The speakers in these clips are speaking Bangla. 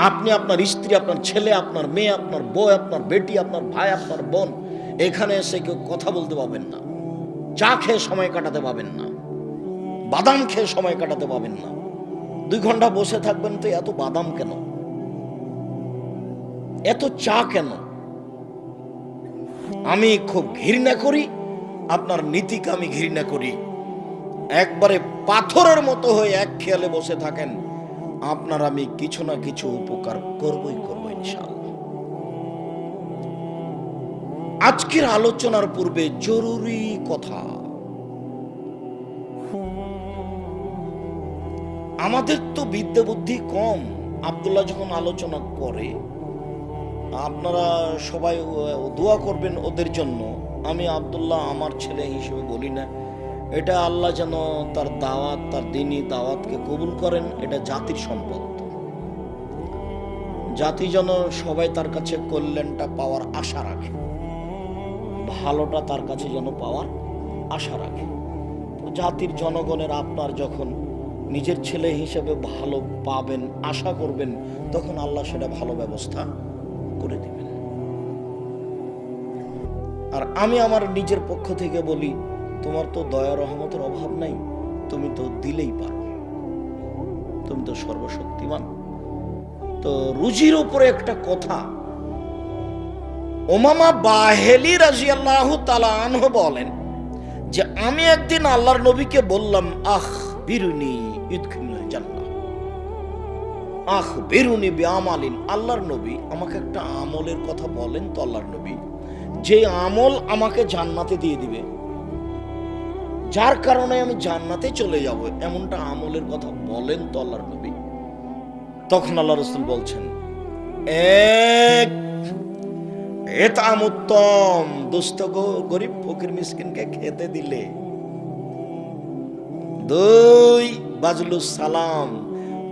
আপনি, আপনার স্ত্রী, আপনার ছেলে, আপনার মেয়ে, আপনার বউ, আপনার বেটি, আপনার ভাই, আপনার বোন, এখানে এসে কেউ কথা বলতে পাবেন না, চা খেয়ে সময় কাটাতে পাবেন না, বাদাম খেয়ে সময় কাটাতে পাবেন না। 2 ঘন্টা বসে থাকবেন তো এত বাদাম কেন, এত চা কেন? আমি খুব ঘৃণা করি, আপনার নীতিকে আমি ঘৃণা করি। একবারে পাথরের মতো হয়ে এক খেয়ালে বসে থাকেন, আপনার আমি কিছু না কিছু উপকার করবই করব ইনশাআল্লাহ। আজকের আলোচনার পূর্বে জরুরি কথা, আমাদের তো বিদ্যা বুদ্ধি কম। আব্দুল্লাহ যখন আলোচনা করে, আপনারা সবাই দোয়া করবেন ওদের জন্য। আমি আব্দুল্লাহ আমার ছেলে হিসেবে বলি না, এটা আল্লাহ যেন তার দাওয়াত, তার দ্বীনি দাওয়াতকে কবুল করেন। এটা জাতির সম্পদ, জাতি যেন সবাই তার কাছে কল্যাণটা পাওয়ার আশা রাখে, ভালোটা তার কাছে যেন পাওয়ার আশা রাখে। তো জাতির জনগণের আপনার যখন নিজের ছেলে হিসেবে ভালো পাবেন, আশা করবেন, তখন আল্লাহ সেটা ভালো ব্যবস্থা করে দিবেন। আর আমি আমার নিজের পক্ষ থেকে বলি, তোমার তো দয়া রহমতের অভাব নাই, তুমি তো দিলেই পারো, তুমি তো সর্বশক্তিমান। তো রুজির উপরে একটা কথা, উমামা বাহেলি রাদিয়াল্লাহু তাআলা আনহু বলেন যে আমি একদিন আল্লাহর নবীকে বললাম, আখ বিরুনি ইদখিলুল জান্নাহ, আখ বিরুনি বিআমালিন, আল্লাহর নবী আমাকে একটা আমলের কথা বলেন তো আল্লাহর নবী, যে আমল আমাকে জান্নাতে দিয়ে দিবে, যার কারণে আমি জান্নাতে চলে যাব, এমনটা আমলের কথা বলেন তো আল্লাহর নবী। তখন আল্লাহ রাসূল বলছেন, এক এতাম উত্তম, দুস্থ গরিব ফকির মিসকিনকে খেতে দিলে। 2 বাজলুস সালাম,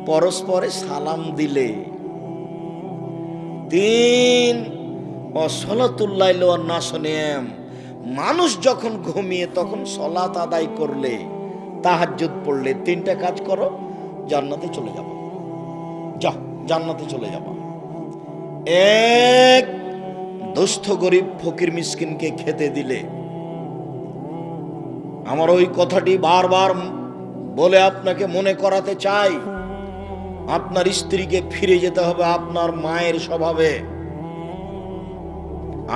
পরস্পরে সালাম দিলে। 3 সলাতুল লাইল ওয়ান নাস নিয়াম, মানুষ যখন ঘুমিয়ে তখন সলাত আদায় করলে, তাহাজ্জুদ পড়লে, 3টা কাজ করো, জান্নাতে চলে যাবো, যাও জান্নাতে চলে যাবো। 1 দুস্থ গরিব ফকির মিসকিনকে খেতে দিলে। আমার ওই কথাটি বারবার বলে আপনাকে মনে করাতে চাই, আপনার স্ত্রীকে ফিরে যেতে হবে আপনার মায়ের স্বভাবে।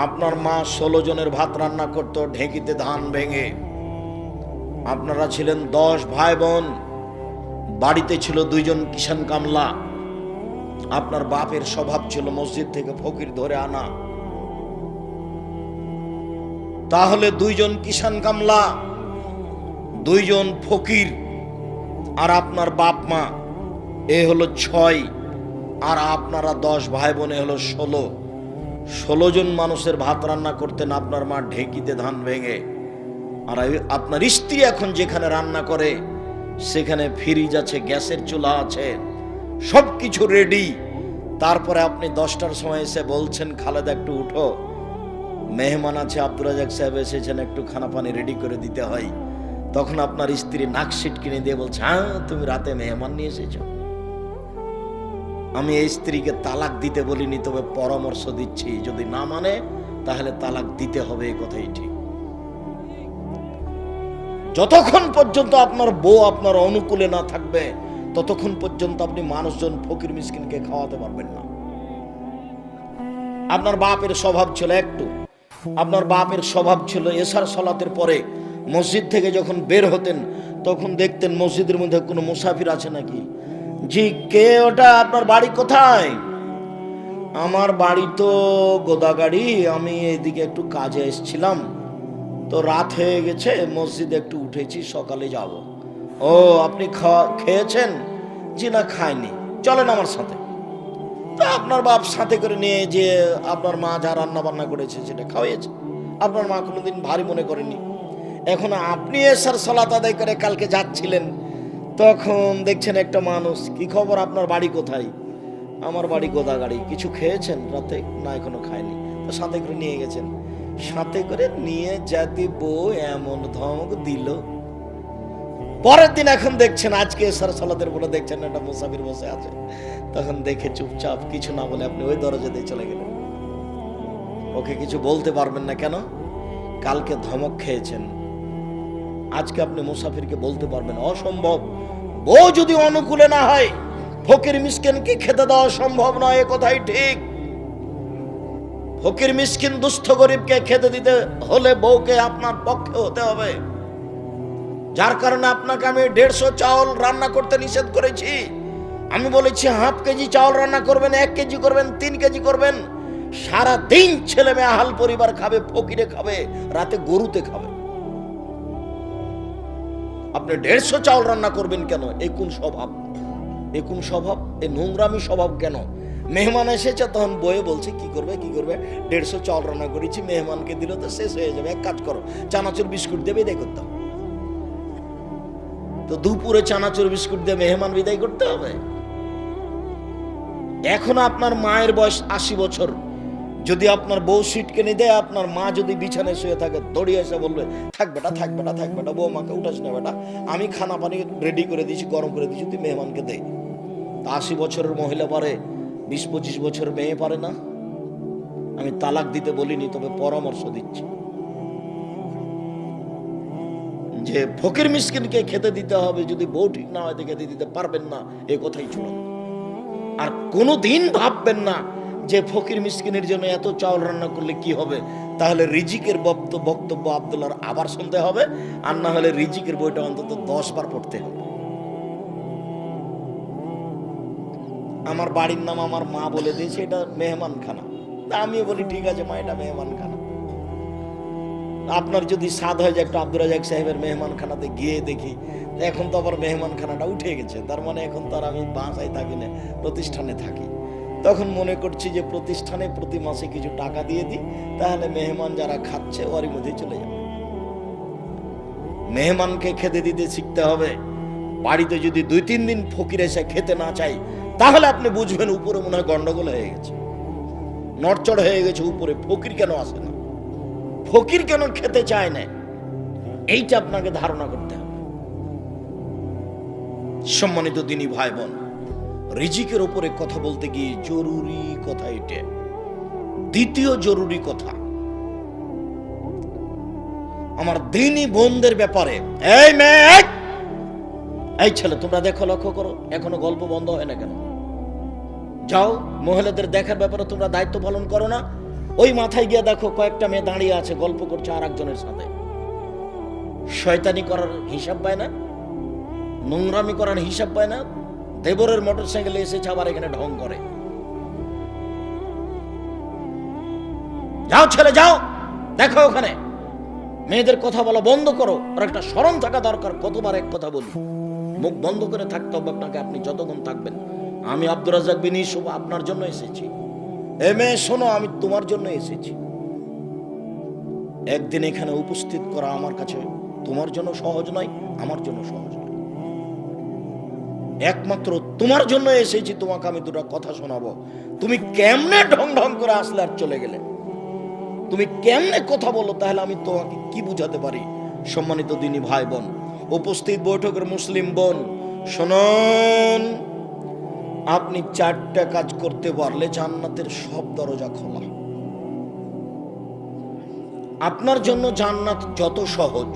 আপনার মা 16 জনের ভাত রান্না করত ঢেঁকিতে ধান ভেঙে। আপনারা ছিলেন 10 ভাই বোন, বাড়িতে ছিল 2 জন কিষান কামলা। আপনার বাপের স্বভাব ছিল মসজিদ থেকে ফকির ধরে আনা। তাহলে 2 জন কিষান কামলা, 2 জন ফকির, আর আপনার বাপ মা, এ হলো 6, আর আপনারা 10 ভাই বোন, এ হলো 16 জন মানুষের ভাত রান্না করতেন আপনার মা ঢেঁকিতে ধান ভেঙে। আর আপনার স্ত্রী এখন যেখানে রান্না করে সেখানে ফ্রিজ আছে, গ্যাসের চুলা আছে, সবকিছু রেডি। তারপরে আপনি 10টার সময় এসে বলছেন, খালেদা একটু উঠো, মেহমান আছে, আব্দুর রাজাক সাহেব এসেছেন, একটু খানা পানি রেডি করে দিতে হয়। তখন আপনার স্ত্রী নাকশিট কিনে দিয়ে বলছে, হ্যাঁ তুমি রাতে মেহমান নিয়ে এসেছো। আমি এই স্ত্রীকে তালাক দিতে বলিনি, তবে পরামর্শ দিচ্ছি, যদি না মানে তাহলে তালাক দিতে হবে, এই কথাই ঠিক। যতক্ষণ পর্যন্ত আপনার বউ আপনার অনুকূলে না থাকবে, ততক্ষণ পর্যন্ত আপনি মানুষজন ফকির মিসকিনকে খাওয়াতে পারবেন না। আপনার বাপের স্বভাব ছিল আপনার বাপের স্বভাব ছিল এশার সালাতের পরে মসজিদ থেকে যখন বের হতেন, তখন দেখতেন মসজিদের মধ্যে কোনো মুসাফির আছে নাকি। জি, কে ওটা? আপনার বাড়ি কোথায়? আমার বাড়ি তো গোদাগাড়ি, আমি এইদিকে একটু কাজে এসেছিলাম, তো রাত হয়ে গেছে, মসজিদে একটু উঠেছি, সকালে যাব। ও, আপনি খেয়েছেন? জি না, খাইনি, চলেন আমার সাথে। তা আপনার বাপ সাথে করে নিয়ে যে আপনার মা যা রান্না বান্না করেছে সেটা খাওয়াইছে। আপনার মা কোনোদিন ভারী মনে করেনি। এখন আপনি এসার সালাত আদায় করে কালকে যাচ্ছিলেন, তখন দেখছেন একটা মানুষ, কি খবর, আপনার বাড়ি কোথায়? আমার বাড়ি গোদাগাড়ি। কিছু খেয়েছেন রাতে? না, এখনো খায়নি। তো সাথে করে নিয়ে গেছেন, সাথে করে নিয়ে যেতে বউ এমন ধমক দিল। পরের দিন এখন দেখছেন, আজকে এসার সালাতের পরে দেখছেন একটা মুসাফির বসে আছে, তখন দেখে চুপচাপ কিছু না বলে আপনি ওই দরজা দিয়ে চলে গেলেন। ওকে কিছু বলতে পারবেন না কেন? কালকে ধমক খেয়েছেন, আজকে আপনি মুসাফিরকে বলতে পারবেন? অসম্ভব। বউ যদি অনুকূলে না হয় ফকির মিসকিনকে খেতে দেওয়া সম্ভব নয়, এ কথাই ঠিক। ফকির মিসকিন দুস্থ গরিবকে খেতে দিতে হলে বউকে আপনার পক্ষে হতে হবে। যার কারণে আপনাকে আমি 150 চাউল রান্না করতে নিষেধ করেছি। আমি বলেছি হাফ কেজি চাউল রান্না করবেন, 1 কেজি করবেন, 3 কেজি করবেন। সারা দিন ছেলে মেয়ে হাল পরিবার খাবে, ফকিরে খাবে, রাতে গরুতে খাবে। আপনি 150 চাউল রান্না করবেন কেন? এ কোন স্বভাব? এ কোন স্বভাব? এ নোংরামি স্বভাব কেন? মেহমান এসেছে, তখন বয়ে বলছে কি করবে 150 চাউল রান্না করেছি, মেহমানকে দিল তো শেষ হয়ে যাবে। এক কাজ করো, চানাচুর বিস্কুট দেবে বিদায় করতে হবে। তো দুপুরে চানাচুর বিস্কুট দিয়ে মেহমান বিদায় করতে হবে? এখন আপনার মায়ের বয়স 80 বছর, যদি আপনার বউ সিট কিনে দেয়, আপনার মা যদি বিছানায় শুয়ে থাকে, দড়িয়ে এসে বলবে থাক বেটা, থাক বেটা, থাক বেটা, বউ মাকে উঠাস না বেটা, আমি খানা পানি রেডি করে দিয়েছি, গরম করে দিয়েছি, তুই মেহমানকে দে। তা 80 বছরের মহিলা পারে, 20-25 বছরের মেয়ে পারে না? আমি তালাক দিতে বলিনি, তবে পরামর্শ দিচ্ছি যে ফকির মিসকিনকে খেতে দিতে হবে। যদি বউ ঠিক না হয় খেতে দিতে পারবেন না, এ কথাই চলুন। আর কোনোদিন ভাববেন না যে ফকির মিসকিনের জন্য এত চাউল রান্না করলে কি হবে। তাহলে রিজিকের বক্তব্য আব্দুল্লাহর আবার শুনতে হবে, আর না হলে রিজিকের বইটা অন্তত 10 বার পড়তে হবে। আমার বাড়ির নাম আমার মা বলে দিয়েছে এটা মেহমানখানা, তা আমিও বলি ঠিক আছে মা, এটা মেহমানখানা। আপনার যদি সাদ হয় যে একটা আব্দুর রাজাক সাহেবের মেহমানখানাতে গিয়ে দেখি, এখন তো আবার মেহমানখানাটা উঠে গেছে, তার মানে এখন তো আর আমি বাসায় থাকি না, প্রতিষ্ঠানে থাকি। তখন মনে করছি যে প্রতিষ্ঠানে প্রতি মাসে কিছু টাকা দিয়ে দিই, তাহলে মেহমান যারা খাচ্ছে ওরই মধ্যে চলে যাবে। মেহমানকে খেতে দিতে শিখতে হবে। বাড়িতে যদি 2-3 দিন ফকির এসে খেতে না চাই, তাহলে আপনি বুঝবেন উপরে মনে হয় গন্ডগোল হয়ে গেছে, নড়চড় হয়ে গেছে উপরে। ফকির কেন আসে না, ফকির কেন খেতে চায় না, এইটা আপনাকে ধারণা করতে হবে। সম্মানিত দিনী ভাই বোন, রিজিকের উপরে কথা বলতে গিয়ে জরুরি কথা এটা, দ্বিতীয় জরুরি কথা আমার দিনী বোনদের ব্যাপারে। এই মেয়ে, এই ছেলে, তোমরা দেখো, লক্ষ্য করো, এখনো গল্প বন্ধ হয় না কেন? যাও, মহিলাদের দেখার ব্যাপারে তোমরা দায়িত্ব পালন করো না? ওই মাথায় গিয়ে দেখো, কয়েকটা মেয়ে দাঁড়িয়ে আছে, গল্প করছে আর একজনের সাথে। শয়তানি করার হিসাব পায় না, নোংরামি করার হিসাব পায় না। দেবরের মোটরসাইকেলে এসেছে, আবার এখানে ঢং করে। যাও ছেলে, যাও, দেখো ওখানে। মেয়েদের কথা বলা বন্ধ করো, আর একটা শরম থাকা দরকার। কতবার এক কথা বলি, মুখ বন্ধ করে থাকতে হবে আপনাকে, আপনি যতক্ষণ থাকবেন। আমি আব্দুর রাজ্জাক বিন ইউসুফ আপনার জন্য এসেছি। এ মেয়ে শোনো, আমি তোমার জন্য এসেছি। একদিন এখানে উপস্থিত করা আমার কাছে তোমার জন্য সহজ নয়, আমার জন্য সহজ নয়। একমাত্র তোমার জন্য এসেছি, তোমাকে আমি দুটো কথা শোনাবো। তুমি কেমনে ঢং ঢং করে আসলে আর চলে গেলে? তুমি কেমনে কথা বলো, তাহলে আমি তোমাকে কি বুঝাতে পারি? সম্মানিত দিনী ভাই বোন, উপস্থিত বৈঠকের মুসলিম বোন, শুনুন, আপনি 4টা কাজ করতে পারলে জান্নাতের সব দরজা খোলা। আপনার জন্য জান্নাত যত সহজ,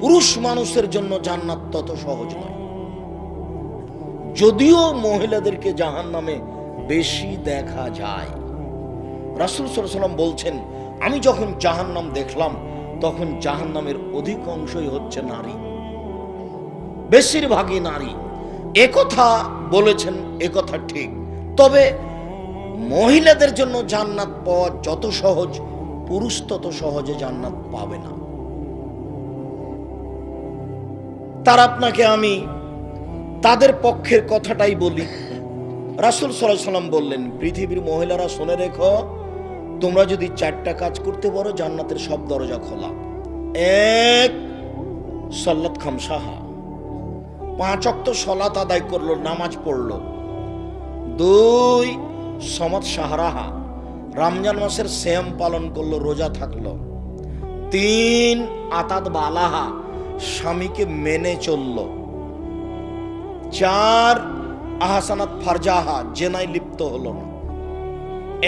পুরুষ মানুষের জন্য জান্নাত তত সহজ নয়। যদিও মহিলাদেরকে জাহান্নামে বেশি দেখা যায়। রাসূল সাল্লাল্লাহু আলাইহি ওয়াসাল্লাম বলছেন, আমি যখন জাহান্নাম দেখলাম, তখন জাহান্নামের অধিকাংশই হচ্ছে নারী, বেশিরভাগই নারী। একথা বলেছেন, একথা ঠিক। তবে মহিলাদের জন্য জান্নাত পাওয়া যত সহজ, পুরুষ তত সহজে জান্নাত পাবে না। তার আপনাকে আমি তাদের পক্ষের কথাটাই বলি। রাসূল সাল্লাল্লাহু আলাইহি ওয়াসাল্লাম বললেন, পৃথিবীর মহিলারা শুনে রেখো, তোমরা যদি 4টা কাজ করতে পারো, জান্নাতের সব দরজা খোলা। 1, সালাত খামসাহা, 5 ওয়াক্ত সালাত আদায় করলো, নামাজ পড়লো। 2, সমাত শাহরাহা, রমজান মাসের সিয়াম পালন করলো, রোজা থাকলো। 3, আতাত বালাহা, স্বামীকে মেনে চললো। 4, আহসানাত ফারজাহা, জেনায় লিপ্ত হলো না,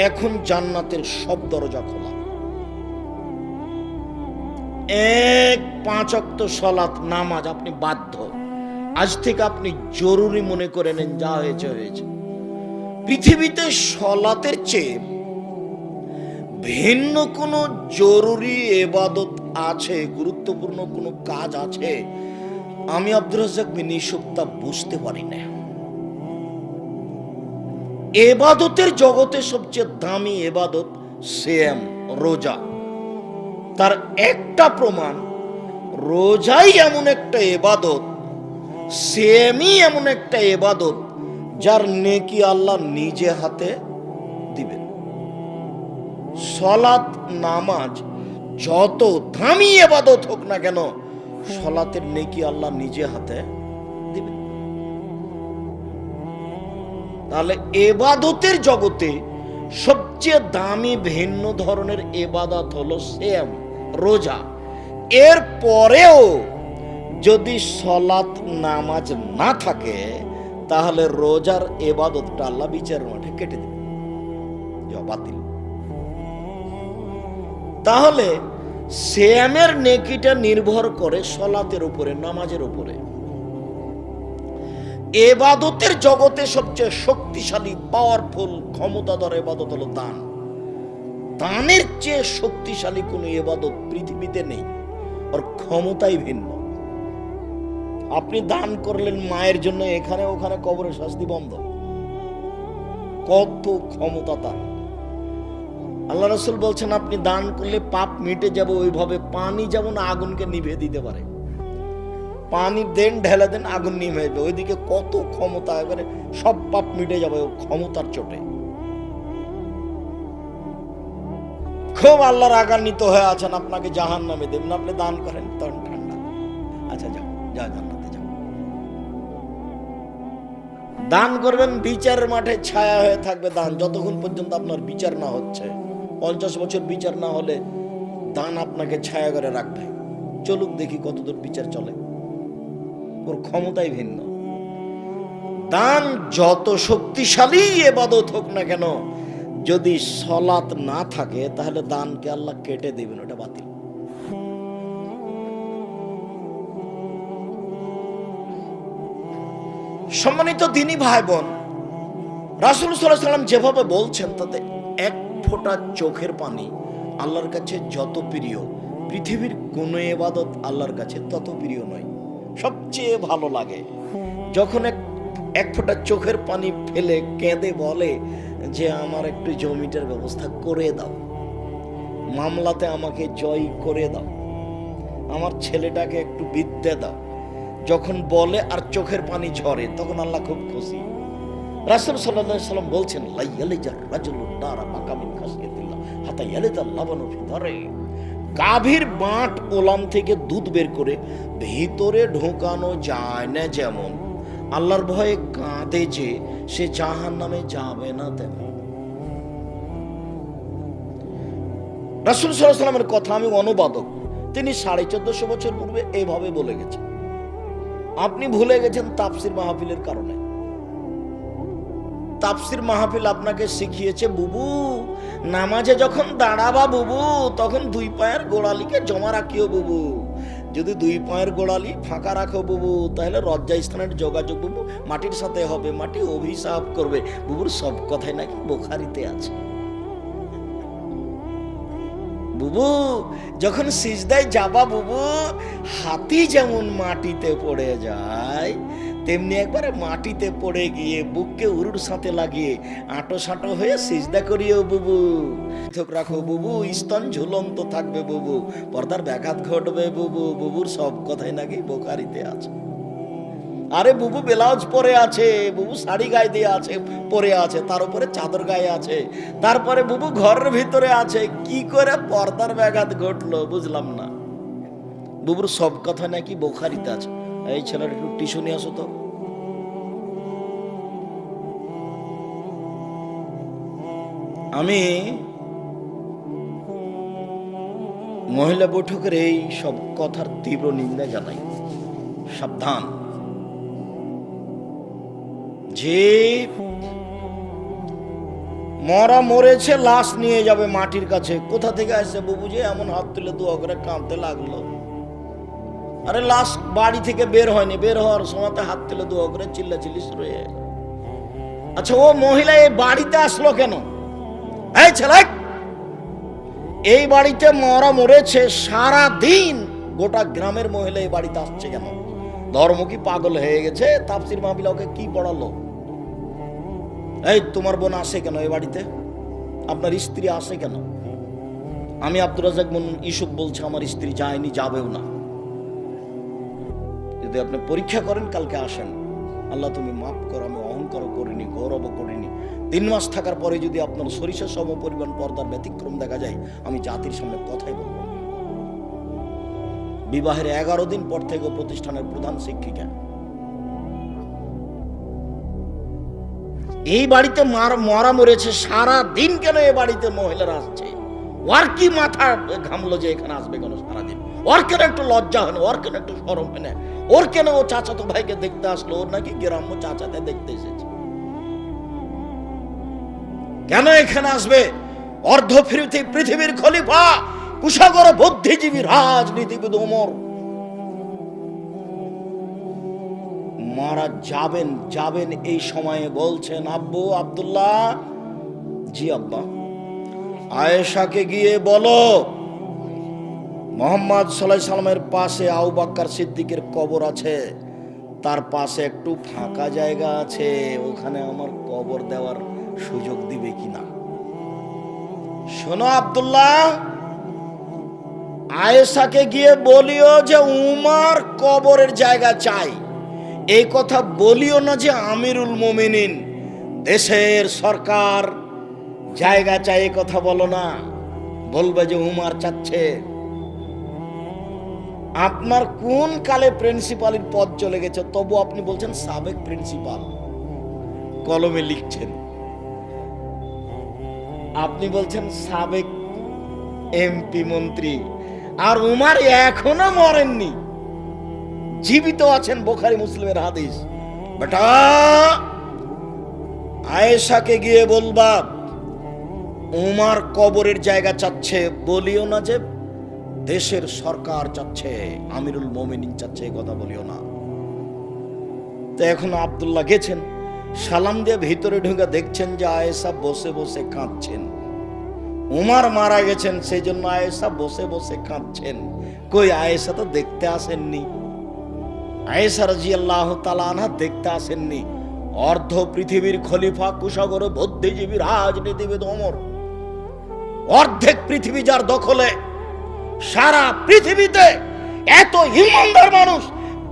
এখন জান্নাতের সব দরজা খোলা। এক 5 ওয়াক্ত সালাত নামাজ আপনি বাধ্য, আজ থেকে আপনি জরুরি মনে করে নেন, যা হয়েছে হয়েছে। পৃথিবীতে সালাতের চেয়ে ভিন্ন কোন জরুরি ইবাদত আছে, গুরুত্বপূর্ণ কোন কাজ আছে, আমি আব্দুর রাজ্জাক বিন ইউসুফ তা বুঝতে পারি না। ইবাদতের জগতে সবচেয়ে দামি ইবাদত সিয়াম, রোজা। তার একটা প্রমাণ, রোজাই এমন একটা ইবাদত, সিয়ামই এমন একটা ইবাদত যার নেকি আল্লাহ নিজে হাতে দিবেন। সালাত নামাজ যত দামি ইবাদত হোক না কেন, সালাতের নেকি আল্লাহ নিজে হাতে দিবেন। তাহলে ইবাদতের জগতে সবচেয়ে দামি ভিন্ন ধরনের ইবাদত হলো সিয়াম, রোজা। এর পরেও যদি সালাত নামাজ না থাকে, তাহলে রোজার ইবাদতটা আল্লাহ বিচারের মাঠে কেটে দেবে, বাতিল। তাহলে সিয়ামের নেকিটা নির্ভর করে সালাতের উপরে, নামাজের উপরে। ইবাদতের জগতে সবচেয়ে শক্তিশালী, পাওয়ারফুল, ক্ষমতাধর ইবাদত হলো দান। দানের চেয়ে শক্তিশালী কোন ইবাদত পৃথিবীতে নেই, আর ক্ষমতাই ভিন্ন। আপনি দান করলেন মায়ের জন্য, এখানে ওখানে কবরের শাস্তি বন্ধ। কত ক্ষমতা তার! আল্লাহ রাসূল বলছেন, আপনি দান করলে পাপ মিটে যাবে। ওইভাবে পানি যেমন আগুনকে নিভে দিতে পারে, পানি দেন, ঢেলে দেন, আগুন নিভে যাবে। ওইদিকে কত ক্ষমতা, এবারে সব পাপ মিটে যাবে ক্ষমতার চোটে। খুব আল্লাহ রাগান্বিত হয়ে আছেন, আপনাকে জাহান্নামে দেবেন, আপনি দান করেন, তখন ঠান্ডা, আচ্ছা যাও, যা জান্নাতে যাও। দান করবেন, বিচারের মাঠে ছায়া হয়ে থাকবে দান, যতক্ষণ পর্যন্ত আপনার বিচার না হচ্ছে। 50 বছর বিচার না হলে দান আপনাকে ছায়া করে রাখবে। চলুক দেখি কতদূর বিচার চলে। ওর ক্ষমতাই ভিন্ন। দান যত শক্তিশালী ইবাদত হোক না কেন, যদি সালাত না থাকে, তাহলে দানকে আল্লাহ কেটে দিবেন, ওটা বাতিল। সম্মানিত দ্বীনি ভাই বোন, রাসূল সাল্লাল্লাহু আলাইহি ওয়াসাল্লাম যেভাবে বলছেন, তাতে এক ফোঁটা চোখের পানি আল্লাহর কাছে যত প্রিয়, পৃথিবীর কোন ইবাদত আল্লাহর কাছে তত প্রিয় নয়। সবচেয়ে ভালো লাগে যখন এক ফোঁটা চোখের পানি ফেলে কেঁদে বলে যে আমার একটু জমিটার ব্যবস্থা করে দাও, মামলাতে আমাকে জয় করে দাও, আমার ছেলেটাকে একটু বিদ্যা দাও। যখন বলে আর চোখের পানি ঝরে, তখন আল্লাহ খুব খুশি। রাসূল সাল্লাল্লাহু আলাইহি ওয়াসাল্লাম বলছেন, লা ইয়ালিজার রাজুলুন নারা মাকা মিন খাশিয়াতিল্লাহ হাতা ইয়ালিজাল লাবানু ফি দারে। গাভীর বাঁট ওলান থেকে দুধ বের করে ভিতরে ঢোকানো যায় না যেমন, আল্লাহর ভয়ে কাঁদে যে সে জাহান্নামে যাবে না তেমন। রাসূল সাল্লাল্লাহু আলাইহি ওয়াসাল্লামের কথা আমি অনুবাদক, তিনি 1450 বছর পূর্বে এইভাবে বলে গেছেন। আপনি ভুলে গেছেন তাফসীর মাহফিলের কারণে। তাফসীর মাহফিল আপনাকে শিখিয়েছে, বুবু নামাজে যখন দাঁড়াবা বুবু, তখন 2 পায়ের গোড়ালিকে জমা রাখিও বুবু। যদি 2 পায়ের গোড়ালি ফাঁকা রাখো বুবু, তাহলে লজ্জা স্থানের যোগাযোগ বুবু মাটির সাথে হবে, মাটি অভিশাপ করবে। বুবুর সব কথাই নাকি বুখারীতে আছে। বুবু যখন সিজদায় যাবা বুবু, হাতি যেমন মাটিতে পড়ে যায়, তেমনি একবারে মাটিতে পড়ে গিয়ে বুককে উরুর সাথে লাগিয়ে আঁটো সাঁটো হয়ে সিজদা করিও বুবু। চোখ রাখো বুবু, স্তন ঝুলন্ত থাকবে বুবু, পর্দার ব্যাঘাত ঘটবে বুবু। বুবুর সব কথাই নাকি বুখারীতে আছে। আরে বুবু ব্লাউজ পরে আছে, বুবু শাড়ি গায়ে দিয়ে আছে, পরে আছে, তার উপরে চাদর গায়ে আছে, তারপরে বুবু ঘরের ভিতরে আছে। কি করে পর্দার ব্যাঘাত ঘটলো বুঝলাম না। বুবুর সব কথা নাকি বুখারীতে আছে। এই ছেলের একটু টিস্যু নিয়ে আসো তো। আমি মহিলা বৈঠকের এই সব কথার তীব্র নিন্দা জানাই। সাবধান, যে মরা মরেছে, লাশ নিয়ে যাবে মাটির কাছে। কোথা থেকে আসছে বাবু? যে এমন হাত তুলে দোয়া করে কাঁদতে লাগলো। আরে লাশ বাড়ি থেকে বের হয়নি, বের হওয়ার সময় হাত তুলে দোয়া করে চিল্লাচিল্লি শুরু হয়ে গেল। আচ্ছা, ও মহিলা এই বাড়িতে আসলো কেন? এই ছেলে, এই বাড়িতে মরা মরেছে, সারা দিন গোটা গ্রামের মহিলা এই বাড়িতে আসছে কেন? ধর্ম কি পাগল হয়ে গেছে? তাফসীর মাহফিল ওকে কি পড়ালো? এই তোমার বোন আসে কেন এই বাড়িতে? আপনার স্ত্রী আসে কেন? আমি আব্দুর রাজ্জাক ইউসুফ বলছি, আমার স্ত্রী যায়নি, যাবেও না। যদি আপনি পরীক্ষা করেন, কালকে আসেন। আল্লাহ তুমি মাফ করো, আমি অহংকার করিনি, গৌরব করিনি। 3 মাস থাকার পরে যদি আপনার সরিষা সম পরিমাণ পর্দার ব্যতিক্রম দেখা যায়, আমি জাতির সামনে কথাই বলবো। বিবাহের 11 দিন পর থেকে প্রতিষ্ঠানের প্রধান শিক্ষিকা। এই বাড়িতে মরা মরেছে, সারা দিন কেন এই বাড়িতে মহিলারা আসছে? ওর কি মাথা ঘামলো যে এখানে আসবে কেন সারাদিন? ওর কেন একটু লজ্জা হয় না? ওর কেন একটু শরম হয় না? ওর কেন ও চাচাতো ভাইকে দেখতে আসলো? ওর নাকি গ্রাম্য চাচাতে দেখতে এসেছে। কেন এখানে আসবে? অর্ধ পৃথিবীর খলিফা, কুশাগর বুদ্ধিজীবী, রাজনীতিবিদ ওমর মারা যাবেন এই সময়ে বলছেন, আব্বু আব্দুল্লাহ, জি আব্বা, আয়েশাকে গিয়ে বলো মুহাম্মদ সাল্লাল্লাহু আলাইহি সাল্লামের পাশে আবু বকর সিদ্দিকের কবর আছে, তার পাশে একটু ফাঁকা জায়গা আছে, ওখানে আমার কবর দেওয়ার সুযোগ দিবে কিনা। শোনো আব্দুল্লাহ, আয়েশাকে গিয়ে বলিও যে উমর কবরের জায়গা চাই। এই কথা বলিও না যে আমিরুল মুমিনিন, দেশের সরকার জায়গা চাই, এই কথা বলো না। বলবে যে উমর চাচ্ছে। আপনার কোন কালে প্রিন্সিপালের পদ চলে গেছে, তবু আপনি বলছেন সাবেক প্রিন্সিপাল, কলমে লিখছেন। আপনি বলছেন সাবেক এমপি মন্ত্রী, আর উমর এখনো মরেননি, জীবিত আছেন। বুখারী মুসলিমের হাদিস। বেটা, আয়েশাকে গিয়ে বলবা উমর কবরের জায়গা চাচ্ছে, বলিও না যে দেশের সরকার চাচ্ছে, আমিরুল মুমিনিন চাচ্ছে, এই কথা বলিও না। তো এখন আব্দুল্লাহ গেছেন, সালাম দিয়ে ভিতরে ঢুকে দেখছেন যে আয়েশা বসে বসে কাঁদছেন। উমর মারা গেছেন, সেই জন্য আয়েশা বসে বসে কাঁদছেন। কই আয়েশা তো দেখতে আসেননি, আয়েশা রাদিয়াল্লাহু তাআলা আনহা দেখতে আসেননি। অর্ধ পৃথিবীর খলিফা, কুশাগর বুদ্ধিজীবী, রাজনীতিবিদ ওমর, অর্ধেক পৃথিবী যার দখলে, সারা পৃথিবীতে এত ইমানদার মানুষ,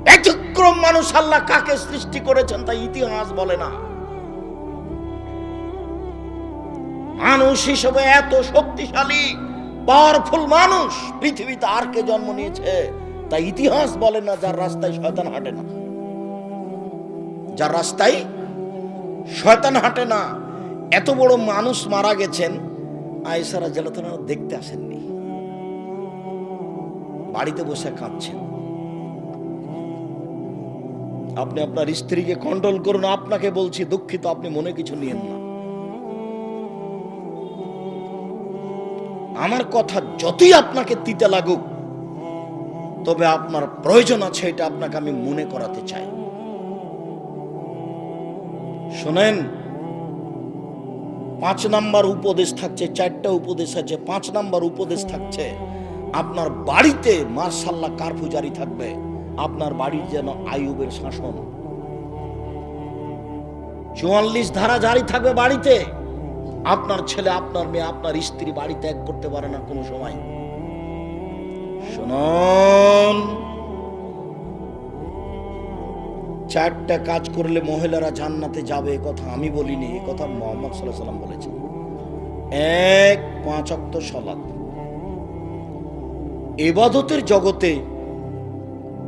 ব্যতিক্রম মানুষ আল্লাহ কাকে সৃষ্টি করেছেন তা ইতিহাস বলে না। মানুষ হিসেবে এত শক্তিশালী পাওয়ারফুল মানুষ পৃথিবীতে আর কে জন্ম নিয়েছে তা ইতিহাস বলে না। যার রাস্তায় শয়তান হাঁটে না, যার রাস্তায় শয়তান হাঁটে না। এত বড় মানুষ মারা গেছেন, আয়েশা রাদিয়াল্লাহু তাআলা দেখতে আসেননি, বাড়িতে বসে কাঁদছেন। আপনি আপনার স্ত্রীকে কন্ট্রোল করুন। আপনাকে বলছি, দুঃখিত, আপনি মনে কিছু নিয়েন না। আমার কথা যতই আপনাকে তিতে লাগুক, তবে আপনার প্রয়োজন আছে, এটা আপনাকে আমি মনে করাতে চাই। শোনেন, 5 নাম্বার উপদেশ থাকছে, 4টা উপদেশ আছে। 5 নাম্বার উপদেশ থাকছে, আপনার বাড়িতে মাশাআল্লাহ কারফিউ জারি থাকবে। আপনার বাড়ির যেন আইয়ুবের শাসন, 44 ধারা জারি থাকবে বাড়িতে। আপনার ছেলে, আপনার মেয়ে, আপনার স্ত্রী বাড়ি ত্যাগ করতে পারে না কোনো সময়। শুনুন, 4টা কাজ করলে মহিলারা জান্নাতে যাবে, এ কথা আমি বলিনি, এ কথা মুহাম্মদ সাল্লাল্লাহু আলাইহি সাল্লাম বলেছেন। 1, 5 ওয়াক্ত সালাত। ইবাদতের জগতে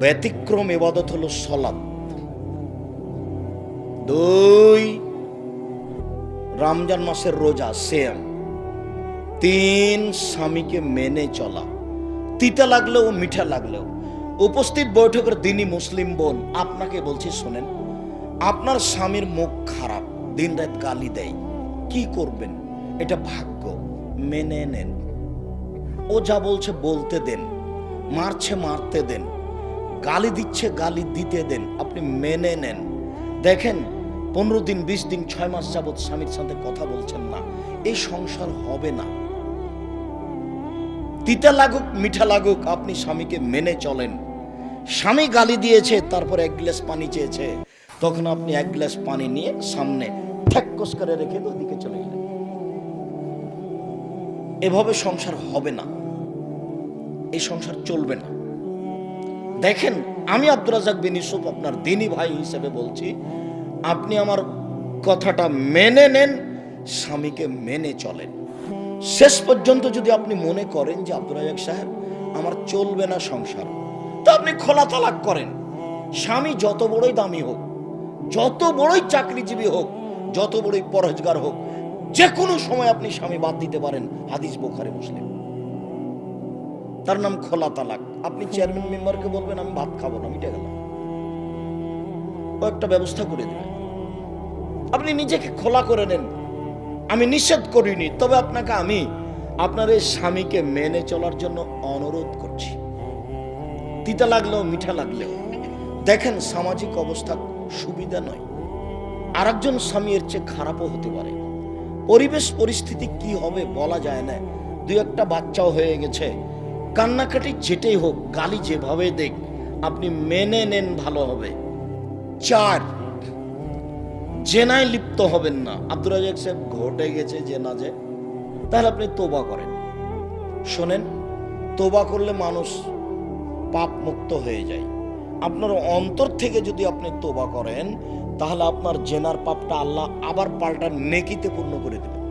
ব্যতিক্রম ইবাদত হলো সালাত। 2, রমজান মাসের রোজা, সিয়াম। 3, স্বামীকে মেনে চলা, তিতা লাগলেও মিঠা লাগলেও। উপস্থিত বৈঠকের দিনই মুসলিম বোন, আপনাকে বলছি শোনেন, আপনার স্বামীর মুখ খারাপ, দিন রাত গালি দেয়, কি করবেন? এটা ভাগ্য, মেনে নেন। ও যা বলছে বলতে দেন, মারছে মারতে দেন, গালি দিচ্ছে গালি দিতে দেন, আপনি মেনে নেন। দেখেন 15 দিন 20 দিন 6 মাস যাবৎ স্বামীর সাথে কথা বলছেন না, এই সংসার হবে না। তিতা লাগুক মিঠা লাগুক, আপনি স্বামীকে মেনে চলেন। স্বামী গালি দিয়েছে, তারপর 1 গ্লাস পানি চেয়েছে, তখন আপনি 1 গ্লাস পানি নিয়ে সামনে ঠ্যাক্কস করে রেখে ওদিকে চলে গেলেন। এভাবে সংসার হবে না, এই সংসার চলবে না। দেখেন, আমি আব্দুর রাজ্জাক বিন ইউসুফ আপনার দ্বীনি ভাই হিসেবে বলছি, আপনি আমার কথাটা মেনে নেন, স্বামীকে মেনে চলেন। শেষ পর্যন্ত যদি আপনি মনে করেন যে আব্দুর রাজ্জাক সাহেব আমার চলবে না সংসার, তো আপনি খোলা তালাক করেন। স্বামী যত বড়ই দামি হোক, যত বড়ই চাকরিজীবী হোক, যত বড়ই পরহেজগার হোক, যে কোনো সময় আপনি স্বামী বাদ দিতে পারেন। হাদিস বুখারী মুসলিম, তার নাম খোলা তালাক। আপনি চেয়ারম্যান মেম্বারকে বলবেন আমি ভাত খাবো না, মিটে গেল, ও একটা ব্যবস্থা করে দেবে। আপনি নিজেকে খোলা করে নেন। আমি নিষেধ করিনি, তবে আপনাকে আমি আপনার এই স্বামীকে মেনে চলার জন্য অনুরোধ করছি। তিতা লাগলেও মিঠা লাগলেও। দেখেন, সামাজিক অবস্থা সুবিধা নয়, আরেকজন স্বামী এর চেয়ে খারাপও হতে পারে। পরিবেশ পরিস্থিতি কি হবে বলা যায় না। 2-1টা বাচ্চাও হয়ে গেছে, কান্নাকাটি যেটাই হোক, গালি যেভাবে দেখ, আপনি মেনে নেন, ভালো হবে। 4, জেনায় লিপ্ত হবেন না। আব্দুর রাজ্জাক সাহেব ঘটে গেছে জেনা, যে তাহলে আপনি তওবা করেন। শোনেন, তওবা করলে মানুষ পাপ মুক্ত হয়ে যায়। আপনার অন্তর থেকে যদি আপনি তওবা করেন, তাহলে আপনার জেনার পাপটা আল্লাহ আবার পাল্টা নেকিতে পূর্ণ করে দেবেন।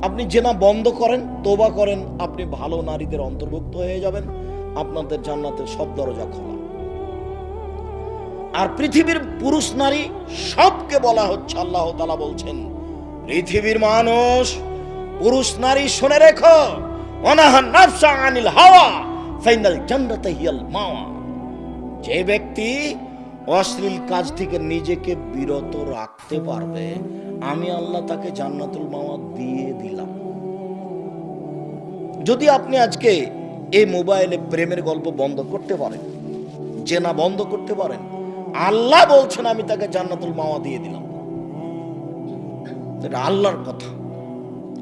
আপনি জেনা বন্ধ করেন, তওবা করেন, আপনি ভালো নারীদের অন্তর্ভুক্ত হয়ে যাবেন, আপনাদের জান্নাতের সব দরজা খোলা। আর পৃথিবীর পুরুষ নারী সবকে বলা হচ্ছে, আল্লাহ তাআলা বলছেন, পৃথিবীর মানুষ পুরুষ নারী শুনে রেখো, ওয়ানাহান নাফসা আনিল হাওয়া ফাইনাল জান্নাতা হিয়াল মাওয়া। যে ব্যক্তি অশ্লীল কাজ থেকে নিজেকে বিরত রাখতে পারবে, আমি আল্লাহ তাকে জান্নাতুল মাওয়া দিয়ে দিলাম। যদি আপনি আজকে এই মোবাইলে প্রেমের গল্প বন্ধ করতে পারেন, জেনা বন্ধ করতে পারেন, আল্লাহ বলছেন আমি তাকে জান্নাতুল মাওয়া দিয়ে দিলাম। এটা আল্লাহর কথা।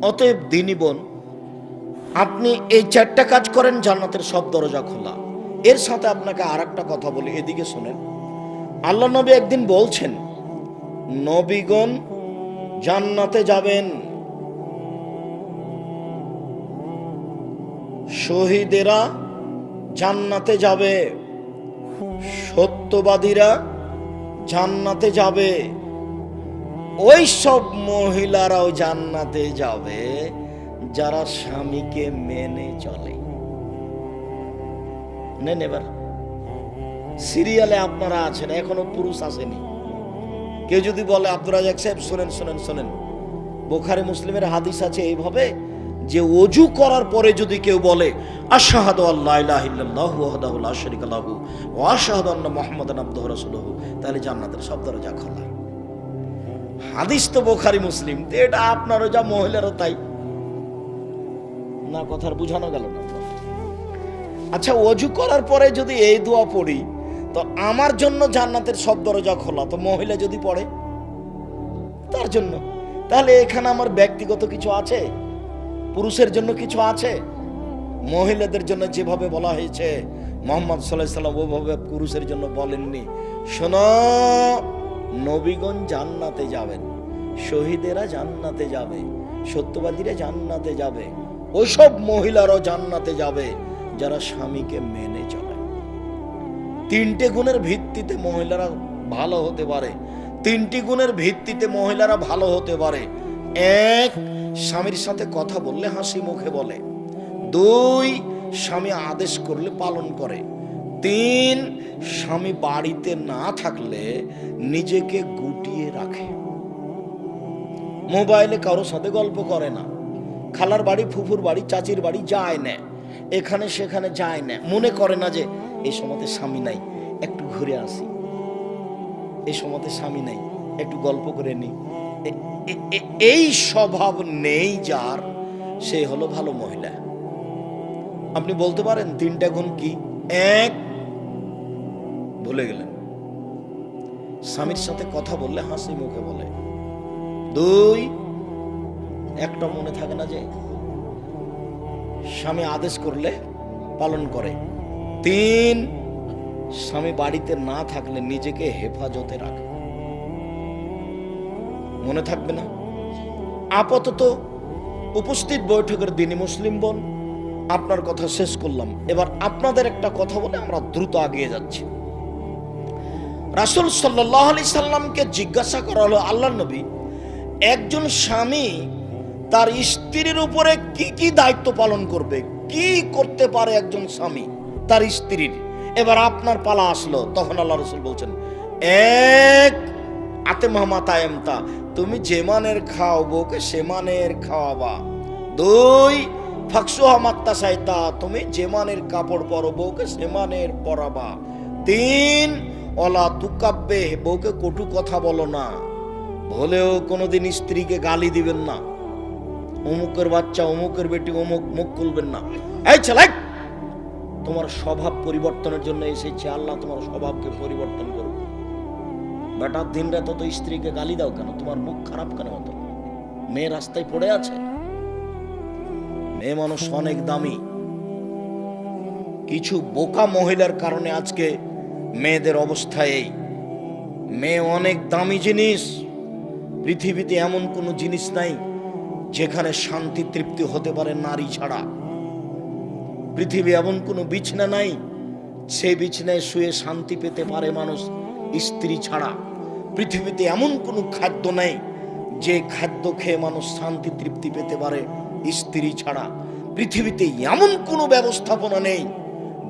অতএব দ্বীনি বোন, আপনি এই 4টা কাজ করেন, জান্নাতের সব দরজা খোলা। এর সাথে আপনাকে আরেকটা কথা বলি, এদিকে শোনেন। আল্লাহ নবী একদিন বলছেন, নবীগণ জান্নাতে যাবেন, শহীদেরা জান্নাতে যাবে, সত্যবাদীরা জান্নাতে যাবে, ওই সব মহিলারাও জান্নাতে যাবে যারা স্বামীকে মেনে চলে। নেন, এবার সিরিয়ালে আপনারা আছেন, এখনো পুরুষ আসেনি। কেউ যদি বলে আব্দুর রাজ্জাক সাহেব শোনেন শোনেন শোনেন, বুখারী মুসলিমের হাদিস আছে এইভাবে যে ওযু করার পরে যদি কেউ বলে আশহাদু আল্লা ইলাহা ইল্লাল্লাহু ওয়াহদাহু লা শারীকা লাহু ওয়া আশহাদু আন্না মুহাম্মাদান আবদুহু ওয়া রাসূলুহু, তাহলে জান্নাতের সব দরজা খোলা। হাদিস তো বুখারী মুসলিম, এটা আপনারও যা মহিলারও তাই না। কথার বুঝানো গেল না? আচ্ছা, ওযু করার পরে যদি এই দোয়া পড়ি, তো আমার জন্য জান্নাতের সব দরজা খোলা, তো মহিলা যদি পড়ে তার জন্য, তাহলে এখানে আমার ব্যক্তিগত কিছু আছে, পুরুষের জন্য কিছু আছে? মহিলাদের জন্য যেভাবে বলা হয়েছে মুহাম্মদ সাল্লাল্লাহু আলাইহি সাল্লাম ওভাবে পুরুষের জন্য বলেননি। শোনো, নবীগণ জান্নাতে যাবেন, শহীদেরা জান্নাতে যাবে, সত্যবাদীরা জান্নাতে যাবে, ওইসব মহিলারাও জান্নাতে যাবে যারা স্বামীকে মেনে চলে। 3টে গুণের ভিত্তিতে মহিলারা ভালো হতে পারে। 3টি গুণের ভিত্তিতে মহিলারা ভালো হতে পারে। 1, স্বামীর সাথে কথা বললে হাসি মুখে বলে। 2, স্বামী আদেশ করলে পালন করে। 3, স্বামী বাড়িতে না থাকলে নিজেকে গুটিয়ে রাখে, মোবাইলে কারোর সাথে গল্প করে না, খালার বাড়ি ফুফুর বাড়ি চাচির বাড়ি যায় না, এখানে সেখানে যায় না, মনে করে না যে এই সময়তে স্বামী নাই, একটু ঘুরে আসি। এই সময়তে স্বামী নেই, একটু গল্প করে নি, এই স্বভাব নেই যার, সে হলো ভালো মহিলা। আপনি বলতে পারেন 3টা গুণ কি? 1, ভুলে গেলেন, স্বামীর সাথে কথা বললে হাসি মুখে বলে। 2, একটা মনে থাকে না যে স্বামী আদেশ করলে পালন করে। 3, স্বামী বাড়িতে না থাকলে নিজেকে হেফাজতে রাখে। মনে থাকবে না? আপাতত উপস্থিত বৈঠকের দিনই মুসলিম বোন, আপনার কথা শেষ করলাম। এবার আপনাদের একটা কথা বলে আমরা দ্রুত এগিয়ে যাচ্ছি। রাসূল সাল্লাল্লাহু আলাইহি সাল্লামকে জিজ্ঞাসা করা হলো, আল্লাহর নবী, একজন স্বামী তার স্ত্রীর উপরে কি কি দায়িত্ব পালন করবে, কি করতে পারে একজন স্বামী তার স্ত্রীর? এবার আপনার পালা আসলো। তখন আল্লাহ রাসূল বলছেন, 1, আতেমামা তায়েমতা, তুমি যে মানের খাও বউকে সে মানের খাওয়াবা। 2, ফাকসুহা মাক্তাসাইতা, তুমি যে মানের কাপড় পরো বউকে সে মানের পরাবা। 3, অলা তুকাব্বে, বউকে কটু কথা বলো না, বলেও কোনোদিন স্ত্রীকে গালি দিবেন না। অমুকের বাচ্চা, অমুকের বেটি, অমুক, মুখ খুলবেন না। এই ছেলে, তোমার স্বভাব পরিবর্তনের জন্য এসেছে, আল্লাহ তোমার স্বভাবকে পরিবর্তন করবে। বেটা দিন রাত তো স্ত্রীকে গালি দাও কেন? তোমার মুখ খারাপ কেন? হতো মেয়ে রাস্তায় পড়ে আছে। মেয়ে মানুষ অনেক দামি। কিছু বোকা মহিলার কারণে আজকে মেয়েদের অবস্থা এই। মেয়ে অনেক দামি জিনিস। পৃথিবীতে এমন কোনো জিনিস নাই যেখানে শান্তি তৃপ্তি হতে পারে নারী ছাড়া। পৃথিবী এমন কোনো বিছানা নাই সেই বিছানায় শুয়ে শান্তি পেতে পারে মানুষ স্ত্রী ছাড়া। পৃথিবীতে এমন কোনো খাদ্য নেই যে খাদ্য খেয়ে মানুষ শান্তি তৃপ্তি পেতে পারে স্ত্রী ছাড়া। পৃথিবীতে এমন কোনো ব্যবস্থাপনা নেই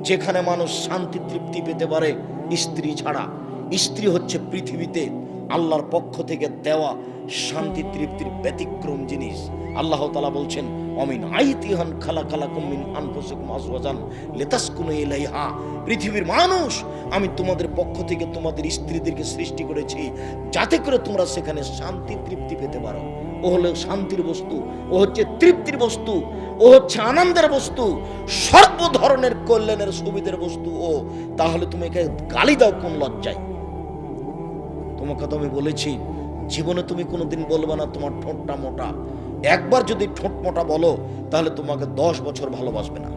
যেখানে মানুষ শান্তি তৃপ্তি পেতে পারে স্ত্রী ছাড়া। স্ত্রী হচ্ছে পৃথিবীতে আল্লাহর পক্ষ থেকে দেওয়া শান্তি তৃপ্তির ব্যতিক্রম জিনিস। আল্লাহ তাআলা বলছেন, অমিন আইতিহান খালাকালাকুম মিন আনফুসিকুম আজওয়াজান লিতাসকুনু ইলাইহা, পৃথিবীর মানুষ, আমি তোমাদের পক্ষ থেকে তোমাদের স্ত্রীদেরকে সৃষ্টি করেছি যাতে করে তোমরা সেখানে শান্তি তৃপ্তি পেতে পারো। ও হলো শান্তির বস্তু, ও হচ্ছে তৃপ্তির বস্তু, ও হচ্ছে আনন্দের বস্তু, সর্ব ধরনের কল্যাণের সুবিধার বস্তু ও। তাহলে তুমি একে গালি দাও কোন লজ্জায়? তোমাকে তো আমি বলেছি জীবনে তুমি কোনোদিন বলবে না তোমার ঠোঁটটা মোটা। একবার যদি ঠোঁট মোটা বলো তাহলে তোমাকে 10 বছর ভালোবাসবে না।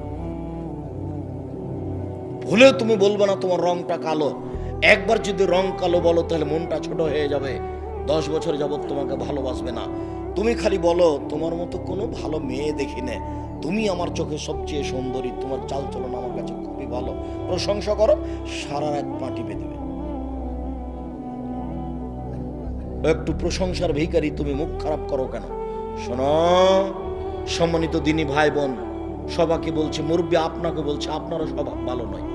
ভুলেও তুমি বলবে না তোমার রংটা কালো। একবার যদি রং কালো বলো তাহলে মনটা ছোট হয়ে যাবে, 10 বছর যাবত তোমাকে ভালোবাসবে না। তুমি খালি বলো তোমার মতো কোনো ভালো মেয়ে দেখি না, তুমি আমার চোখে সবচেয়ে সুন্দরী, তোমার চালচলন আমার কাছে খুবই ভালো, প্রশংসা করো, সারা রাত পা টিপে দেবে। একটু প্রশংসার ভিখারি, তুমি মুখ খারাপ করো কেন? শোনো সম্মানিত দিনী ভাই বোন, সবাইকে বলছে, মুরব্বী আপনাকে বলছে, আপনারও স্বভাব ভালো নয়।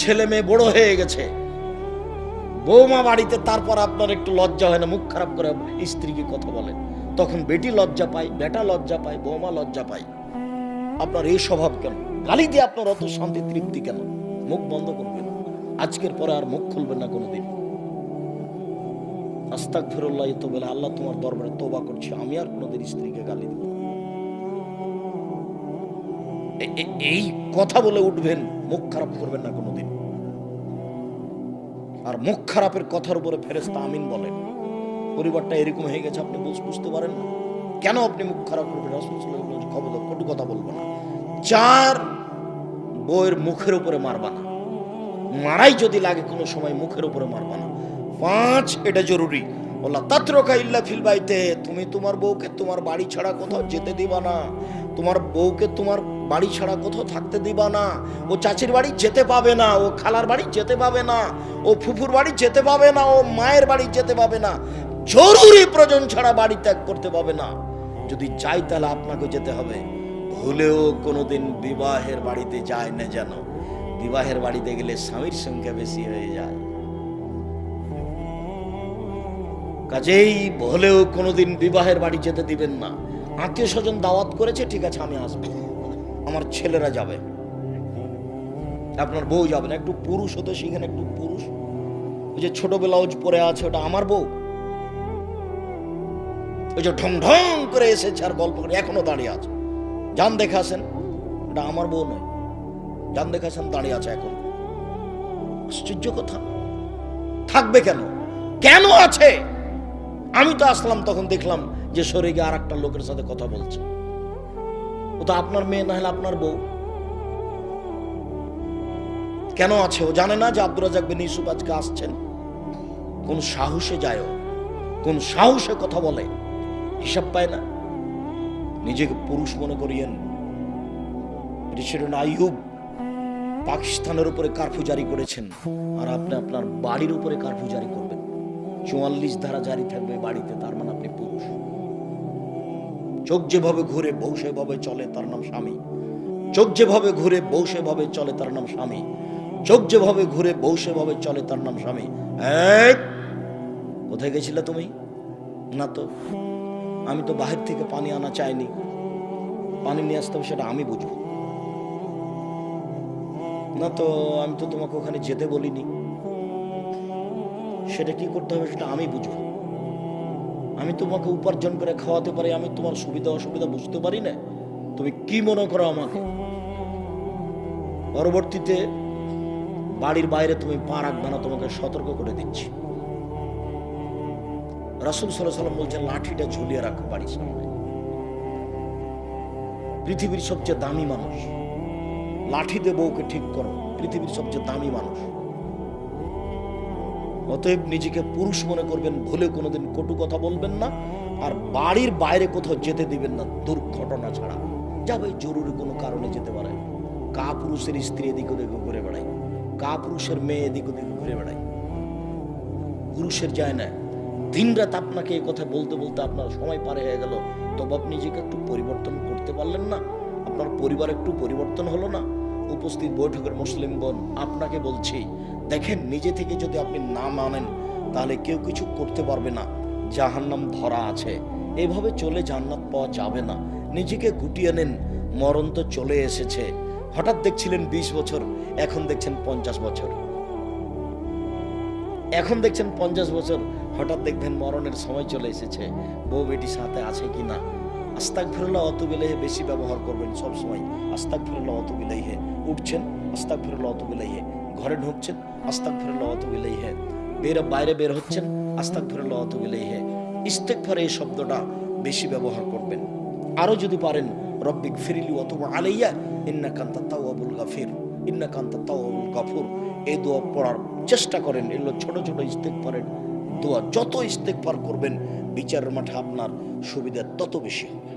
ছেলে মেয়ে বড় হয়ে গেছে, বৌমা বাড়িতে, তারপর আপনার একটু লজ্জা হয় না মুখ খারাপ করে স্ত্রীকে কথা বলেন? তখন বেটি লজ্জা পায়, বেটা লজ্জা পায়, বৌমা লজ্জা পায়। আপনার এই স্বভাব কেন? গালি দিয়ে আপনার অত শান্তি তৃপ্তি কেন? মুখ বন্ধ করবেন, আজকের পরে আর মুখ খুলবেন না কোনোদিন। আস্তাগফিরুল্লাহ, তো বলে আল্লাহ তোমার দরবারে তওবা করছি, আমি আর কোনোদিন স্ত্রীকে গালি দিব। এই কথা বলে উঠবেন, মুখ খারাপ করবেন না কোনোদিন। আর মুখ খারাপের কথার উপরে ফেরেশতা আমিন বলেন। পরিবারটা এরকম হয়ে গেছে, আপনি বুঝতে পারেন না কেন আপনি মুখ খারাপ করবেন? রাসূল সাল্লাল্লাহু আলাইহি ওয়াসাল্লাম খবরদার কটু কথা বলবো না। 4, বউয়ের মুখের উপরে মারবা না, মারাই যদি লাগে কোনো সময় মুখের উপরে মারবা না। 5, এটা জরুরি, ওয়ালা তাতরুকা ইল্লা ফিল বাইতে, তুমি তোমার বউকে তোমার বাড়ি ছাড়া কোথাও যেতে দিবা না। তোমার বউকে তোমার বাড়ি ছাড়া কোথাও থাকতে দিবা না। ও চাচির বাড়ি যেতে পাবে না, ও খালার বাড়ি যেতে পাবে না, ও ফুফুর বাড়ি যেতে পাবে না, ও মায়ের বাড়ি যেতে পাবে না, জরুরি প্রয়োজন ছাড়া বাড়ি ত্যাগ করতে পাবে না। যদি যাই তাহলে আপনাকে যেতে হবে। ভুলেও কোনোদিন বিবাহের বাড়িতে যায় না যেন, বিবাহের বাড়িতে গেলে স্বামীর সংখ্যা বেশি হয়ে যায়। কাজেই ভুলেও কোনোদিন বিবাহের বাড়ি যেতে দিবেন না। আত্মীয় স্বজন দাওয়াত করেছে, ঠিক আছে আমি আসবো, আমার ছেলেরা যাবে, আপনার বউ যাবে না। একটু পুরুষ হতে শিখেন, একটু পুরুষ। ওই যে ছোট ব্লাউজ পরে আছে ওটা আমার বউ? ওই যে ঢং ঢং করে এসেছে আর গল্প করে এখনো দাঁড়িয়ে আছে, যান দেখাছেন, ওটা আমার বউ নয়, যান দেখাছেন দাঁড়িয়ে আছে এখন। আশ্চর্য কথা, থাকবে কেন? কেন আছে? আমি তো আসলাম তখন দেখলাম যে সরে গিয়ে আর একটা লোকের সাথে কথা বলছে। ও তো আপনার মেয়ে, না হলে আপনার বউ। কেন আছে? ও জানে না যে আব্দুর রাজ্জাক বিন ইউসুফ আজকে আসছেন? কোন সাহসে যায়, কোন সাহসে কথা বলে, হিসাব পায় না। নিজেকে পুরুষ মনে করিয়েন। আইয়ুব পাকিস্তানের উপরে কারফিউ জারি করেছেন, আর আপনি আপনার বাড়ির উপরে কারফিউ জারি করবেন। 44 ধারা জারি থাকবে বাড়িতে, তার মানে আপনি পুরুষ। চোখ যেভাবে ঘুরে বউ সেভাবে চলে, তার নাম স্বামী। চোখ যেভাবে ঘুরে বউ সেভাবে চলে, তার নাম স্বামী। চোখ যেভাবে ঘুরে বউ সেভাবে চলে, তার নাম স্বামী। কোথায় গেছিলে তুমি? না তো, আমি তো বাহির থেকে পানি আনা চাইনি, পানি নিয়ে আসতে হবে সেটা আমি বুঝবো না তো, আমি তো তোমাকে ওখানে যেতে বলিনি, সেটা কি করতে হবে সেটা আমি বুঝবো। আমি তোমাকে উপার্জন করে খাওয়াতে পারি, আমি তোমার সুবিধা অসুবিধা বুঝতে পারি না, তুমি কি মনে করো আমাকে? পরবর্তীতে বাড়ির বাইরে তুমি পা রাখবে না, তোমাকে সতর্ক করে দিচ্ছি। রাসূল সাল্লাল্লাহু আলাইহি ওয়াসাল্লাম বলছেন লাঠিটা ঝুলিয়ে রাখো বাড়ির সামনে। পৃথিবীর সবচেয়ে দামি মানুষ, লাঠি দিয়ে বউকে ঠিক করো, পৃথিবীর সবচেয়ে দামি মানুষ। অতএব নিজেকে পুরুষ মনে করবেন, ভুলে কোনোদিন কটু কথা বলবেন না, আর বাড়ির বাইরে কোথাও যেতে দিবেন না দুর্ঘটনা ছাড়া। যাবে জরুরি কোনো কারণে যেতে পারে। কা পুরুষের স্ত্রী এদিক ওদিক ঘুরে বেড়ায়, কা পুরুষের মেয়ে এদিক ওদিক ঘুরে বেড়ায়, পুরুষের যায় না। দিনরাত আপনাকে এই কথা বলতে বলতে আপনার সময় পার হয়ে গেল, তবে আপনি নিজেকে একটু পরিবর্তন করতে পারলেন না? আপনার পরিবার একটু পরিবর্তন হলো না? উপস্থিত বৈঠকের মুসলিমগণ, আপনাকে বলছি, দেখেন নিজে থেকে যদি আপনি না মানেন তাহলে কেউ কিছু করতে পারবে না, জাহান্নাম ধরা আছে। এইভাবে চলে জান্নাত পাওয়া যাবে না। নিজেকে গুটিয়ে নেন, মরণ তো চলে এসেছে। হঠাৎ দেখছিলেন 20 বছর, এখন দেখছেন 50 বছর, এখন দেখছেন 50 বছর, হঠাৎ দেখবেন মরণের সময় চলে এসেছে। বউ বেটি সাথে আছে কিনা? আস্তাগফিরুল্লাহ ওয়াতুবু ইলাইহি বেশি ব্যবহার করবেন সব সময়। আস্তাগফিরুল্লাহ ওয়াতুবু ইলাইহি। উঠছেন, আস্তাগফিরুল্লাহ ওয়াতুবু ইলাইহি। ঘরে ঢুকছেন, আস্তাগফিরুল্লাহ ওয়াতুবু ইলাইহি। বাইরে বের হচ্ছেন, আস্তাগফিরুল্লাহ ওয়াতুবু ইলাইহি। ইস্তেগফার এই শব্দটা বেশি ব্যবহার করবেন। আরো যদি পারেন, রব্বিক ফিরলি ওয়া তুব আলাইয়া ইন্নাকা আনতাত তাওয়াবুল গাফির, ইন্নাকা আনতাত তাওয়াবুল গাফুর। এই দোয়া পড়ার চেষ্টা করেন। এগুলো ছোট ছোট ইস্তেগফারের দোয়া। যত ইস্তেগফার করবেন বিচারের মাঠে আপনার সুবিধা তত বেশি হবে।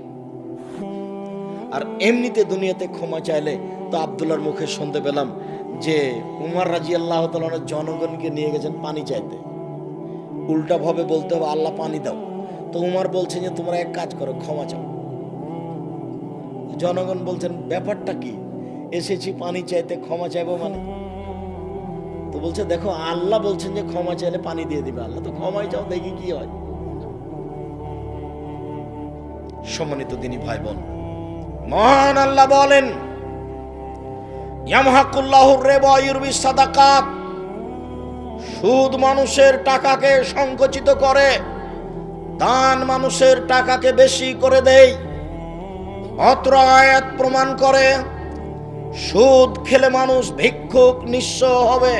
আর এমনিতে দুনিয়াতে ক্ষমা চাইলে তো আব্দুল্লাহর মুখে শুনতে পেলাম যে উমর রাদিয়াল্লাহু তাআলা জনগণকে নিয়ে গেছেন পানি চাইতে। উল্টা ভাবে বলতে হবে আল্লাহ পানি দাও, তো উমর বলছেন যে তোমরা এক কাজ করো, ক্ষমা চাও। জনগণ বলছেন ব্যাপারটা কি, এসেছি পানি চাইতে, ক্ষমা চাইবো মানে? তো বলছে দেখো আল্লাহ বলছেন যে ক্ষমা চাইলে পানি দিয়ে দিবে, আল্লাহ তো ক্ষমাই চাও, দেখি কি হয়। সম্মানিত দিনী ভাই বোন, মহান আল্লাহ বলেন ইয়ামহাকুল্লাহুর রিবা ইউরবিস সাদাকাত, সুদ মানুষের টাকাকে সংকুচিত করে, দান মানুষের টাকাকে বেশি করে দেয়। অত্র আয়াত প্রমাণ করে সুদ খেলে মানুষ ভিক্ষুক নিঃস্ব হবে।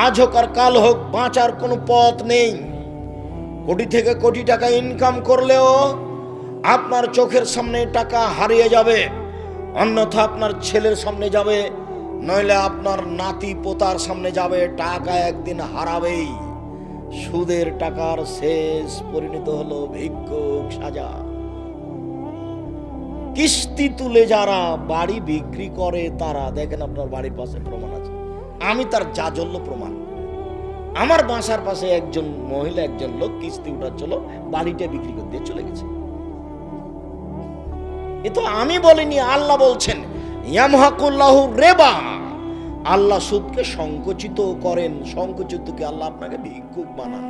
আজ হোক আর কাল হোক বাঁচার কোনো পথ নেই। কোটি থেকে কোটি টাকা ইনকাম করলেও আপনার চোখের সামনে টাকা হারিয়ে যাবে, অন্যথা আপনার ছেলের সামনে যাবে, নইলে আপনার নাতি পোতার সামনে যাবে। টাকা একদিন হারাবেই। সুদের টাকার শেষ পরিণত হলো ভিক্ষুক সাজা। কিস্তি তুলে যারা বাড়ি বিক্রি করে তারা, দেখেন আপনার বাড়ির পাশে প্রমাণ আছে, আমি তার জাজল্য প্রমাণ। আমার বাসার পাশে একজন মহিলা, একজন লোক কিস্তি উঠাচ্ছিল, বাড়িটা বিক্রি করে দিয়ে চলে গেছে। এ তো আমি বলিনি, আল্লাহ বলছেন ইয়ামহাকুল্লাহু রিবা, আল্লাহ সুদকে সংকুচিত করেন। সংকুচিতকে আল্লাহ আপনাকে ভিক্ষুক বানান।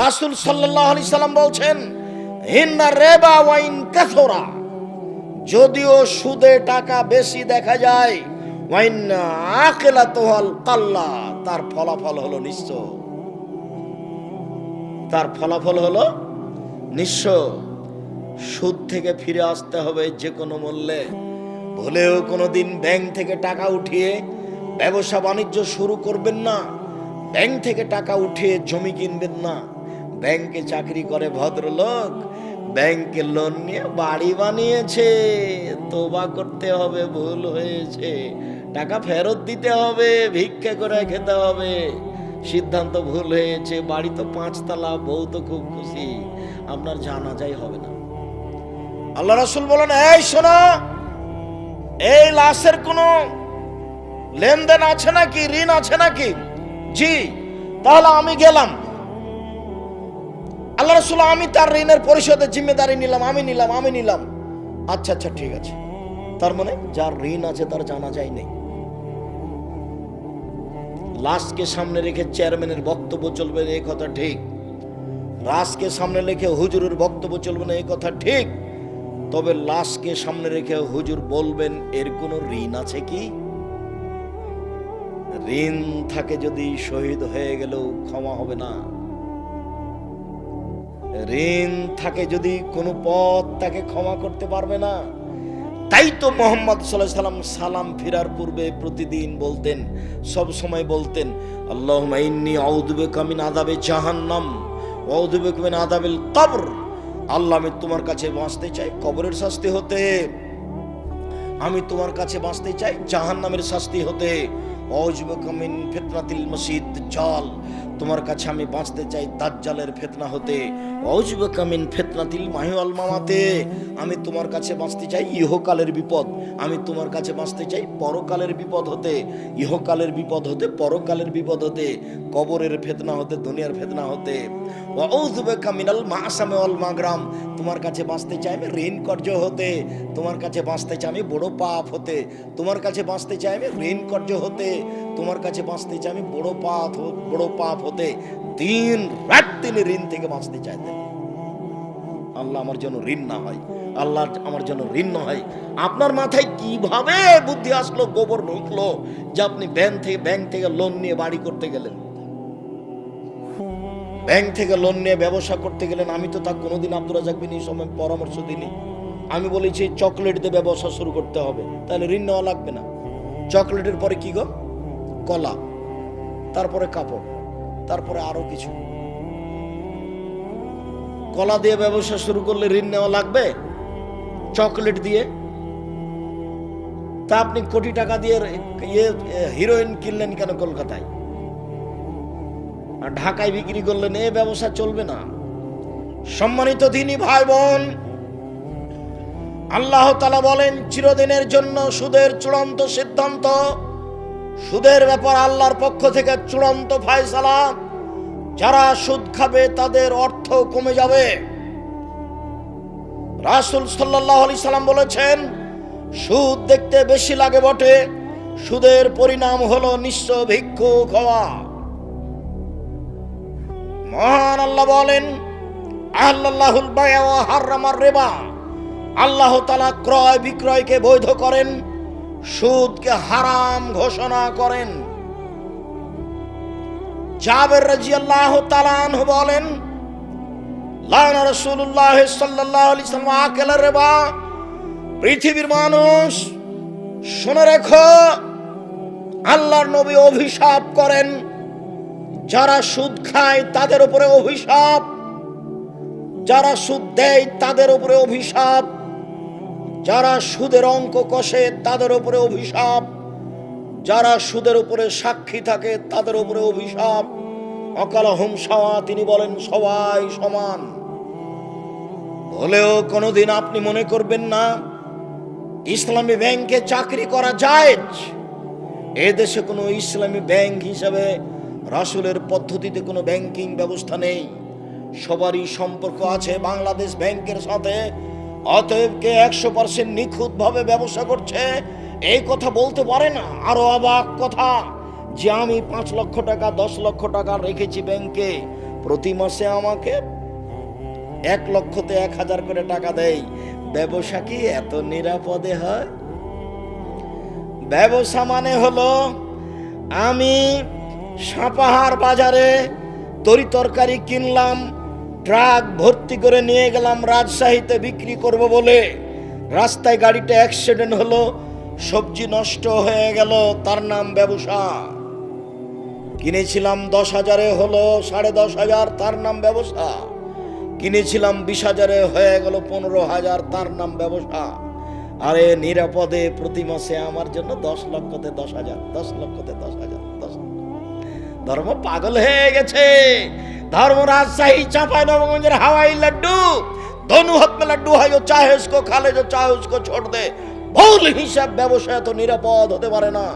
রাসূল সাল্লাল্লাহু আলাইহি সাল্লাম বলছেন ইন্না রিবা ওয়া ইন কাসরা, যদিও সুদে টাকা বেশি দেখা যায়, ওয়া ইন্না আকিলাতুল কাল্লা, তার ফলাফল হলো নিঃস্ব, তার ফলাফল হলো নিঃস্ব। সুদ থেকে ফিরে আসতে হবে যে কোনো মূল্যে। ভুলেও কোনোদিন ব্যাংক থেকে টাকা উঠিয়ে ব্যবসা বাণিজ্য শুরু করবেন না। ব্যাংক থেকে টাকা উঠিয়ে জমি কিনবেন না। ব্যাংকে চাকরি করে ভদ্রলোক, ব্যাংকে লোন নিয়ে বাড়ি বানিয়েছে, তোবা করতে হবে, ভুল হয়েছে, টাকা ফেরত দিতে হবে, ভিক্ষা করে খেতে হবে, সিদ্ধান্ত ভুল হয়েছে, বাড়ি তো 5 তলা, বউ তো খুব খুশি, আপনার জানাজাই হবে না। আল্লাহ রাসূল বলেন, এই শোনো, এই লাশের কোনো লেনদেন আছে নাকি, ঋণ আছে নাকি? জি। তাহলে আমি গেলাম, আল্লাহ রাসূল আমি তার ঋণের পরিশোধের জিম্মেদারি নিলাম, আমি নিলাম। আচ্ছা আচ্ছা ঠিক আছে। তার মানে যার ঋণ আছে তার জানাজাই নেই। লাশকে সামনে রেখে চেয়ারম্যানের বক্তব্য চলবে না, এই কথা ঠিক। লাশকে সামনে রেখে হুজুরের বক্তব্য চলবে না, এই কথা ঠিক। তবে লাশকে সামনে রেখে হুজুর বলবেন এর কোনো ঋণ আছে কি? ঋণ থাকে যদি শহীদ হয়ে গেলেও ক্ষমা হবে না। ঋণ থাকে যদি কোনো পথ তাকে ক্ষমা করতে পারবে না। তাই তো মুহাম্মদ সাল্লাল্লাহু আলাইহি সাল্লাম সালাম ফেরার পূর্বে প্রতিদিন বলতেন, সব সময় বলতেন, আল্লাহুম্মা ইন্নী আউযু বিকা মিন আযাবি জাহান্নাম ওয়া আউযু বিকা মিন আযাবিল কবর। আল্লাহ, আমি তোমার কাছে বাঁচতে চাই কবরের শাস্তি হতে, আমি তোমার কাছে বাঁচতে চাই জাহান্নামের শাস্তি হতে। আউযু বিকা মিন ফিতনাতিল মাসিদ দাজ্জাল, তোমার কাছে আমি বাঁচতে চাই দাজ্জালের ফিতনা হতে। আউযু বিকা মিন ফিতনাতিল মাহিয়া ওয়াল মামাতে, আমি তোমার কাছে বাঁচতে চাই ইহকালের বিপদ, আমি তোমার কাছে বাঁচতে চাই পরকালের বিপদ হতে, ইহকালের বিপদ হতে, পরকালের বিপদ হতে, কবরের ফিতনা হতে, দুনিয়ার ফিতনা হতে। আউযু বিকা মিনাল মাসামি ওয়াল মাগরাম, তোমার কাছে বাঁচতে চাই আমি ঋণ কর্য হতে, তোমার কাছে বাঁচতে চাই আমি বড় পাপ হতে, তোমার কাছে বাঁচতে চাই আমি ঋণ কর্য হতে, তোমার কাছে বাঁচতে চাই আমি বড় পাপ হতে। দিন রাত তিনি ঋণ থেকে বাঁচতে চাইতেন। আল্লাহ আমার জন্য ঋণ না হয়, আল্লাহ আমার জন্য ঋণ না হয়। আপনার মাথায় কিভাবে বুদ্ধি আসলো, গোবর ঢুকলো যে আপনি ব্যাংক থেকে লোন নিয়ে বাড়ি করতে গেলেন, ব্যাংক থেকে লোন নিয়ে ব্যবসা করতে গেলেন? আমি তো তা কোনোদিন আব্দুর রাজ্জাক বিন ইসলামের পরামর্শ দিইনি। আমি বলেছি চকলেট দিয়ে ব্যবসা শুরু করতে হবে, তাহলে ঋণ নেওয়া লাগবে না। চকলেটের পরে কি গো? কলা, তারপরে কাপড়, তারপরে আরো কিছু। কলা দিয়ে ব্যবসা শুরু করলে ঋণ নেওয়া লাগবে? চকলেট দিয়ে? তা আপনি কোটি টাকা দিয়ে হিরোইন কিনলেন কেন কলকাতায়, আর ঢাকায় বিক্রি করলেন? এ ব্যবসা চলবে না। সম্মানিত দিনী ভাই বোন, আল্লাহ তাআলা বলেন চিরদিনের জন্য সুদের চূড়ান্ত সিদ্ধান্ত, সুদের ব্যাপার আল্লাহর পক্ষ থেকে চূড়ান্ত ফয়সালা। যারা সুদ খাবে তাদের অর্থ কমে যাবে। রাসূল সাল্লাল্লাহু আলাইহি সাল্লাম বলেছেন, সুদ দেখতে বেশি লাগে বটে, সুদের পরিণাম হলো নিঃস্ব ভিক্ষুক হওয়া। মহান আল্লাহ বলেন, আল্লাহুল বায়আ ওয়া হারামার রিবা, আল্লাহ তাআলা ক্রয় বিক্রয়কে বৈধ করেন, সুদকে হারাম ঘোষণা করেন। জাবের রাদিয়াল্লাহু তাআলা আনহু বলেন, লানা রাসূলুল্লাহ সাল্লাল্লাহু আলাইহি ওয়াসাল্লাম আকালা রিবা। পৃথিবীর মানুষ শুনে রেখো, আল্লাহর নবী অভিশাপ করেন যারা সুদ খায় তাদের উপরে অভিশাপ, যারা সুদ দেয় তাদের উপরে অভিশাপ, যারা সুদের অঙ্ক কষে তাদের উপরে অভিশাপ, যারা সুদের উপরে সাক্ষী থাকে তাদের উপরে অভিশাপ। অকালহুম সাওয়া, তিনি বলেন সবাই সমান। হলেও কোনোদিন আপনি মনে করবেন না ইসলামী ব্যাংকে চাকরি করা জায়েজ। এদেশে কোনো ইসলামী ব্যাংক হিসাবে রাসূলের পদ্ধতিতে কোনো ব্যাংকিং ব্যবস্থা নেই। সবারই সম্পর্ক আছে বাংলাদেশ ব্যাংকের সাথে। অতএব কে 100% নিখুঁতভাবে ব্যবসা করছে এই কথা বলতে পারে না। আরো অবাক কথা যে আমি 5 লক্ষ টাকা 10 লক্ষ টাকা রেখেছি ব্যাংকে, প্রতি মাসে আমাকে 1 লক্ষতে 1000 করে টাকা দেয়। ব্যবসা কি এত নিরাপদে হয়? ব্যবসা মানে হলো আমি সাপাহার বাজারে তরি তরকারি কিনলাম, ট্রাক ভর্তি করে নিয়ে গেলাম রাজশাহীতে বিক্রি করব বলে, রাস্তায় গাড়িটা অ্যাক্সিডেন্ট হলো, সবজি নষ্ট হয়ে গেল, তার নাম ব্যবসা। কিনেছিলাম 10,000-এ হলো 10,500, তার নাম ব্যবসা। কিনেছিলাম 20,000-এ হয়ে গেল 15,000, তার নাম ব্যবসা। আরে নিরাপদে প্রতি মাসে আমার জন্য 10 লক্ষতে 10,000, 10 লক্ষতে 10,000, 10 লক্ষ। ধর্ম পাগল হয়ে গেছে। धर्म राजशाही चांपाइनबाबगंज हवाई लड्डू, दोनों हाथ में लड्डू है, जो चाहे उसको खा ले, जो चाहे उसको छोड़ दे। भूल हिसाब व्यवसाय तो निरापद होते पारे ना।